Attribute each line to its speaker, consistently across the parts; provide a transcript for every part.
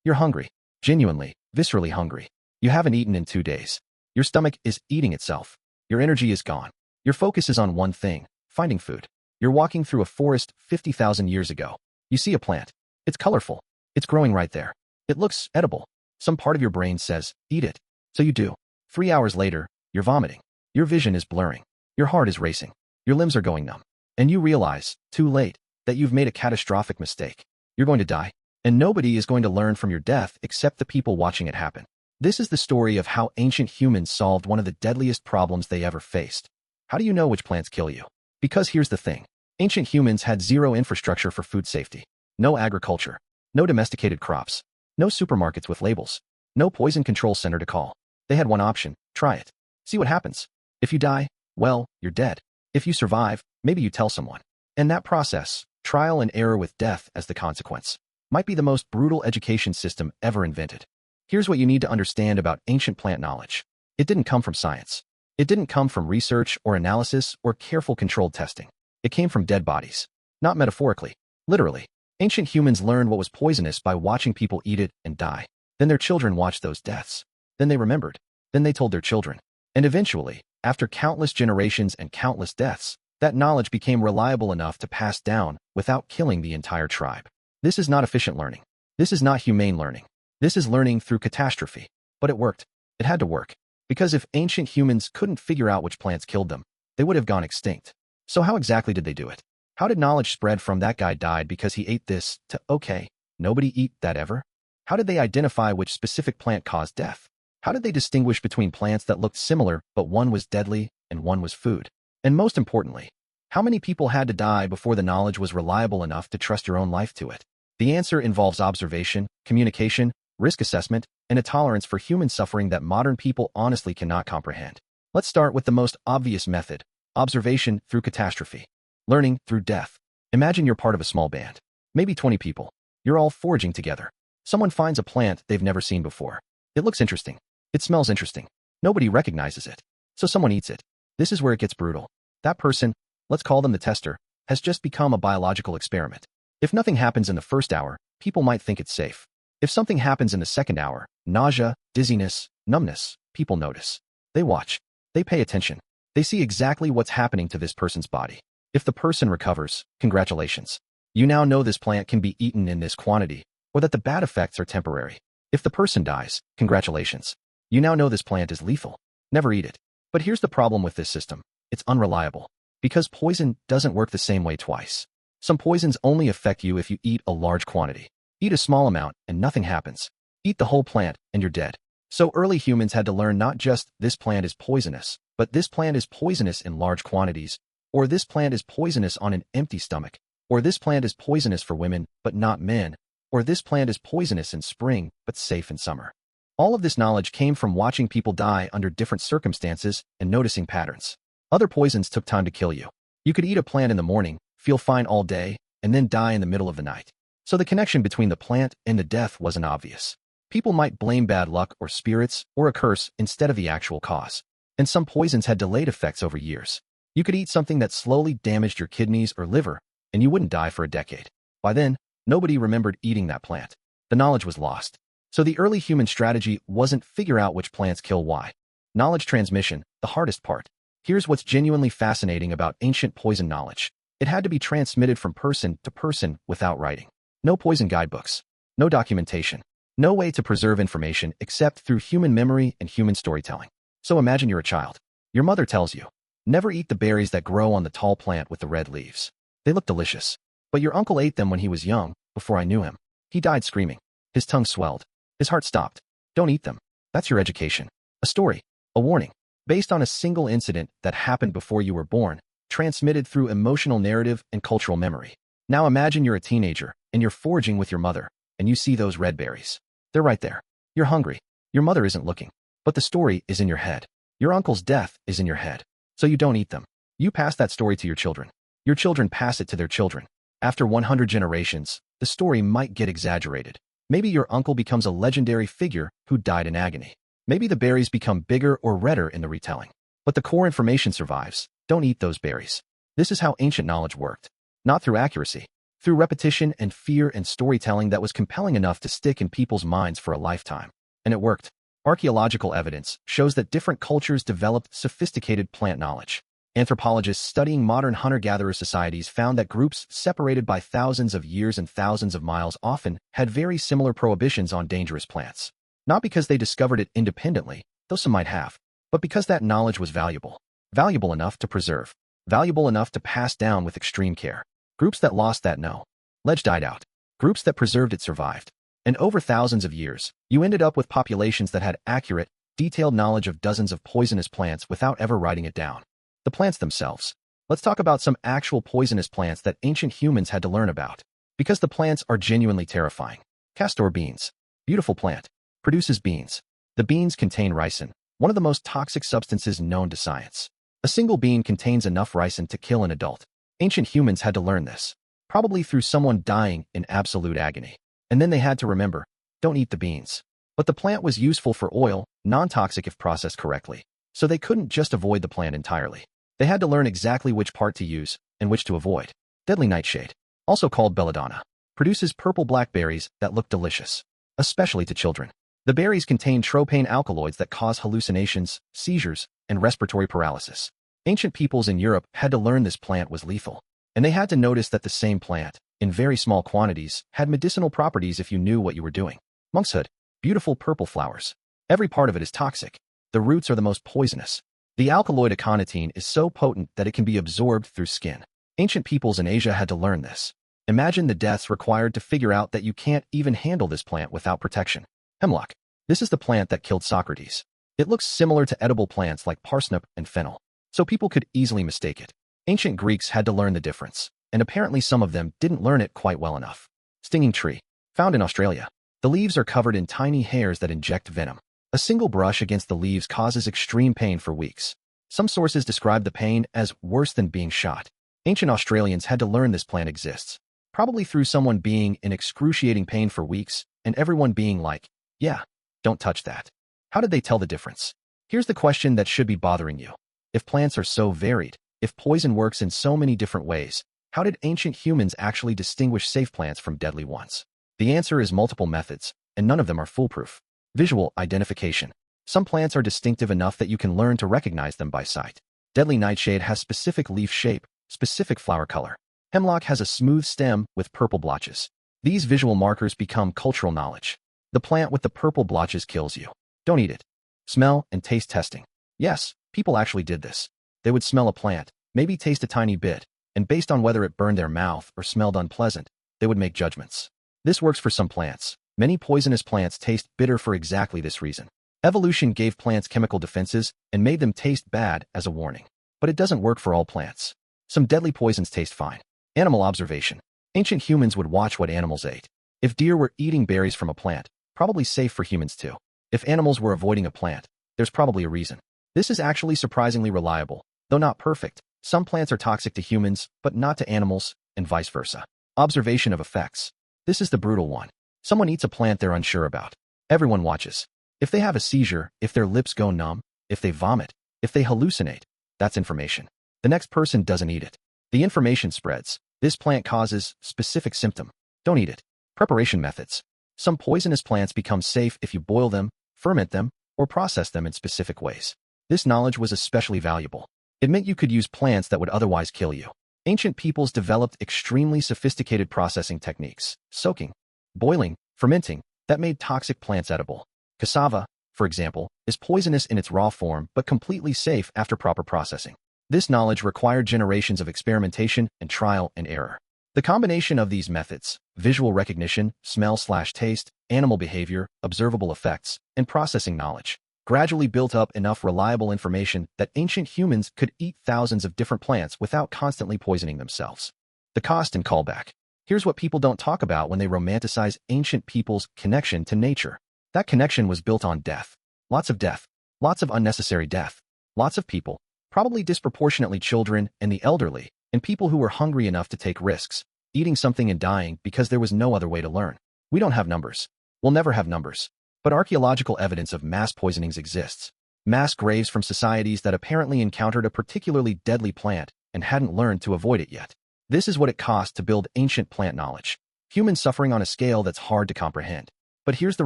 Speaker 1: You're hungry. Genuinely, viscerally hungry. You haven't eaten in 2 days. Your stomach is eating itself. Your energy is gone. Your focus is on one thing, finding food. You're walking through a forest 50,000 years ago. You see a plant. It's colorful. It's growing right there. It looks edible. Some part of your brain says, eat it. So you do. 3 hours later, you're vomiting. Your vision is blurring. Your heart is racing. Your limbs are going numb. And you realize, too late, that you've made a catastrophic mistake. You're going to die. And nobody is going to learn from your death except the people watching it happen. This is the story of how ancient humans solved one of the deadliest problems they ever faced. How do you know which plants kill you? Because here's the thing. Ancient humans had zero infrastructure for food safety. No agriculture. No domesticated crops. No supermarkets with labels. No poison control center to call. They had one option. Try it. See what happens. If you die, well, you're dead. If you survive, maybe you tell someone. And that process, trial and error with death as the consequence, might be the most brutal education system ever invented. Here's what you need to understand about ancient plant knowledge. It didn't come from science. It didn't come from research or analysis or careful controlled testing. It came from dead bodies. Not metaphorically. Literally. Ancient humans learned what was poisonous by watching people eat it and die. Then their children watched those deaths. Then they remembered. Then they told their children. And eventually, after countless generations and countless deaths, that knowledge became reliable enough to pass down without killing the entire tribe. This is not efficient learning. This is not humane learning. This is learning through catastrophe. But it worked. It had to work. Because if ancient humans couldn't figure out which plants killed them, they would have gone extinct. So how exactly did they do it? How did knowledge spread from that guy died because he ate this to, okay, nobody eat that ever? How did they identify which specific plant caused death? How did they distinguish between plants that looked similar but one was deadly and one was food? And most importantly, how many people had to die before the knowledge was reliable enough to trust your own life to it? The answer involves observation, communication, risk assessment, and a tolerance for human suffering that modern people honestly cannot comprehend. Let's start with the most obvious method, observation through catastrophe. Learning through death. Imagine you're part of a small band. Maybe 20 people. You're all foraging together. Someone finds a plant they've never seen before. It looks interesting. It smells interesting. Nobody recognizes it. So someone eats it. This is where it gets brutal. That person, let's call them the tester, has just become a biological experiment. If nothing happens in the first hour, people might think it's safe. If something happens in the second hour, nausea, dizziness, numbness, people notice. They watch. They pay attention. They see exactly what's happening to this person's body. If the person recovers, congratulations. You now know this plant can be eaten in this quantity, or that the bad effects are temporary. If the person dies, congratulations. You now know this plant is lethal. Never eat it. But here's the problem with this system. It's unreliable. Because poison doesn't work the same way twice. Some poisons only affect you if you eat a large quantity. Eat a small amount and nothing happens. Eat the whole plant and you're dead. So early humans had to learn not just this plant is poisonous, but this plant is poisonous in large quantities, or this plant is poisonous on an empty stomach, or this plant is poisonous for women but not men, or this plant is poisonous in spring but safe in summer. All of this knowledge came from watching people die under different circumstances and noticing patterns. Other poisons took time to kill you. You could eat a plant in the morning, feel fine all day, and then die in the middle of the night. So the connection between the plant and the death wasn't obvious. People might blame bad luck or spirits or a curse instead of the actual cause. And some poisons had delayed effects over years. You could eat something that slowly damaged your kidneys or liver, and you wouldn't die for a decade. By then, nobody remembered eating that plant. The knowledge was lost. So the early human strategy wasn't figure out which plants kill why. Knowledge transmission, the hardest part. Here's what's genuinely fascinating about ancient poison knowledge. It had to be transmitted from person to person without writing. No poison guidebooks. No documentation. No way to preserve information except through human memory and human storytelling. So imagine you're a child. Your mother tells you, never eat the berries that grow on the tall plant with the red leaves. They look delicious. But your uncle ate them when he was young, before I knew him. He died screaming. His tongue swelled. His heart stopped. Don't eat them. That's your education. A story. A warning. Based on a single incident that happened before you were born, transmitted through emotional narrative and cultural memory. Now imagine you're a teenager, and you're foraging with your mother, and you see those red berries. They're right there. You're hungry. Your mother isn't looking. But the story is in your head. Your uncle's death is in your head. So you don't eat them. You pass that story to your children. Your children pass it to their children. After 100 generations, the story might get exaggerated. Maybe your uncle becomes a legendary figure who died in agony. Maybe the berries become bigger or redder in the retelling. But the core information survives. Don't eat those berries. This is how ancient knowledge worked. Not through accuracy. through repetition and fear and storytelling that was compelling enough to stick in people's minds for a lifetime. And it worked. Archaeological evidence shows that different cultures developed sophisticated plant knowledge. Anthropologists studying modern hunter-gatherer societies found that groups separated by thousands of years and thousands of miles often had very similar prohibitions on dangerous plants. Not because they discovered it independently, though some might have, but because that knowledge was valuable. Valuable enough to preserve. Valuable enough to pass down with extreme care. Groups that lost that knowledge died out. Groups that preserved it survived. And over thousands of years, you ended up with populations that had accurate, detailed knowledge of dozens of poisonous plants without ever writing it down. The plants themselves. Let's talk about some actual poisonous plants that ancient humans had to learn about. Because the plants are genuinely terrifying. Castor beans. Beautiful plant. Produces beans. The beans contain ricin, one of the most toxic substances known to science. A single bean contains enough ricin to kill an adult. Ancient humans had to learn this. Probably through someone dying in absolute agony. And then they had to remember, don't eat the beans. But the plant was useful for oil, non-toxic if processed correctly. So they couldn't just avoid the plant entirely. They had to learn exactly which part to use and which to avoid. Deadly nightshade, also called belladonna, produces purple blackberries that look delicious, especially to children. The berries contain tropane alkaloids that cause hallucinations, seizures, and respiratory paralysis. Ancient peoples in Europe had to learn this plant was lethal. And they had to notice that the same plant, in very small quantities, had medicinal properties if you knew what you were doing. Monkshood, beautiful purple flowers. Every part of it is toxic. The roots are the most poisonous. The alkaloid aconitine is so potent that it can be absorbed through skin. Ancient peoples in Asia had to learn this. Imagine the deaths required to figure out that you can't even handle this plant without protection. Hemlock. This is the plant that killed Socrates. It looks similar to edible plants like parsnip and fennel, so people could easily mistake it. Ancient Greeks had to learn the difference, and apparently some of them didn't learn it quite well enough. Stinging tree. Found in Australia. The leaves are covered in tiny hairs that inject venom. A single brush against the leaves causes extreme pain for weeks. Some sources describe the pain as worse than being shot. Ancient Australians had to learn this plant exists, probably through someone being in excruciating pain for weeks, and everyone being like, yeah, don't touch that. How did they tell the difference? Here's the question that should be bothering you. If plants are so varied, if poison works in so many different ways, how did ancient humans actually distinguish safe plants from deadly ones? The answer is multiple methods, and none of them are foolproof. Visual identification. Some plants are distinctive enough that you can learn to recognize them by sight. Deadly nightshade has specific leaf shape, specific flower color. Hemlock has a smooth stem with purple blotches. These visual markers become cultural knowledge. The plant with the purple blotches kills you. Don't eat it. Smell and taste testing. Yes, people actually did this. They would smell a plant, maybe taste a tiny bit, and based on whether it burned their mouth or smelled unpleasant, they would make judgments. This works for some plants. Many poisonous plants taste bitter for exactly this reason. Evolution gave plants chemical defenses and made them taste bad as a warning. But it doesn't work for all plants. Some deadly poisons taste fine. Animal observation. Ancient humans would watch what animals ate. If deer were eating berries from a plant, probably safe for humans too. If animals were avoiding a plant, there's probably a reason. This is actually surprisingly reliable. Though not perfect, some plants are toxic to humans, but not to animals, and vice versa. Observation of effects. This is the brutal one. Someone eats a plant they're unsure about. Everyone watches. If they have a seizure, if their lips go numb, if they vomit, if they hallucinate, that's information. The next person doesn't eat it. The information spreads. This plant causes specific symptom. Don't eat it. Preparation methods. Some poisonous plants become safe if you boil them, ferment them, or process them in specific ways. This knowledge was especially valuable. It meant you could use plants that would otherwise kill you. Ancient peoples developed extremely sophisticated processing techniques, soaking, boiling, fermenting, that made toxic plants edible. Cassava, for example, is poisonous in its raw form but completely safe after proper processing. This knowledge required generations of experimentation and trial and error. The combination of these methods, visual recognition, smell/taste, animal behavior, observable effects, and processing knowledge, gradually built up enough reliable information that ancient humans could eat thousands of different plants without constantly poisoning themselves. The cost and callback. Here's what people don't talk about when they romanticize ancient people's connection to nature. That connection was built on death. Lots of unnecessary death. Lots of people, probably disproportionately children and the elderly, and people who were hungry enough to take risks, eating something and dying because there was no other way to learn. We don't have numbers. We'll never have numbers. But archaeological evidence of mass poisonings exists. Mass graves from societies that apparently encountered a particularly deadly plant and hadn't learned to avoid it yet. This is what it cost to build ancient plant knowledge. Human suffering on a scale that's hard to comprehend. But here's the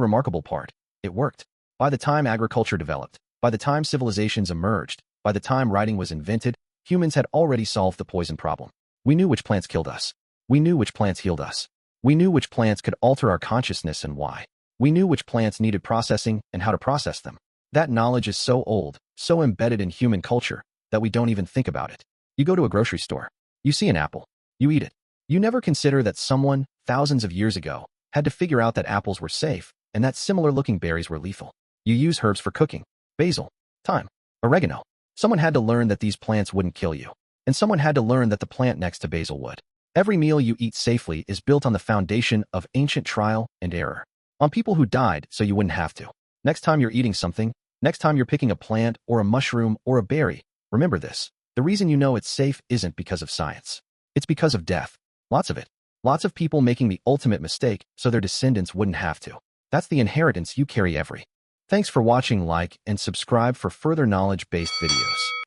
Speaker 1: remarkable part. It worked. By the time agriculture developed, by the time civilizations emerged, by the time writing was invented, humans had already solved the poison problem. We knew which plants killed us. We knew which plants healed us. We knew which plants could alter our consciousness and why. We knew which plants needed processing and how to process them. That knowledge is so old, so embedded in human culture, that we don't even think about it. You go to a grocery store. You see an apple. You eat it. You never consider that someone, thousands of years ago, had to figure out that apples were safe and that similar-looking berries were lethal. You use herbs for cooking. Basil, thyme, oregano. Someone had to learn that these plants wouldn't kill you. And someone had to learn that the plant next to basil would. Every meal you eat safely is built on the foundation of ancient trial and error. On people who died so you wouldn't have to. Next time you're eating something, next time you're picking a plant or a mushroom or a berry, remember this. The reason you know it's safe isn't because of science. It's because of death. Lots of it. Lots of people making the ultimate mistake so their descendants wouldn't have to. That's the inheritance you carry every. Thanks for watching. Like and subscribe for further knowledge-based videos.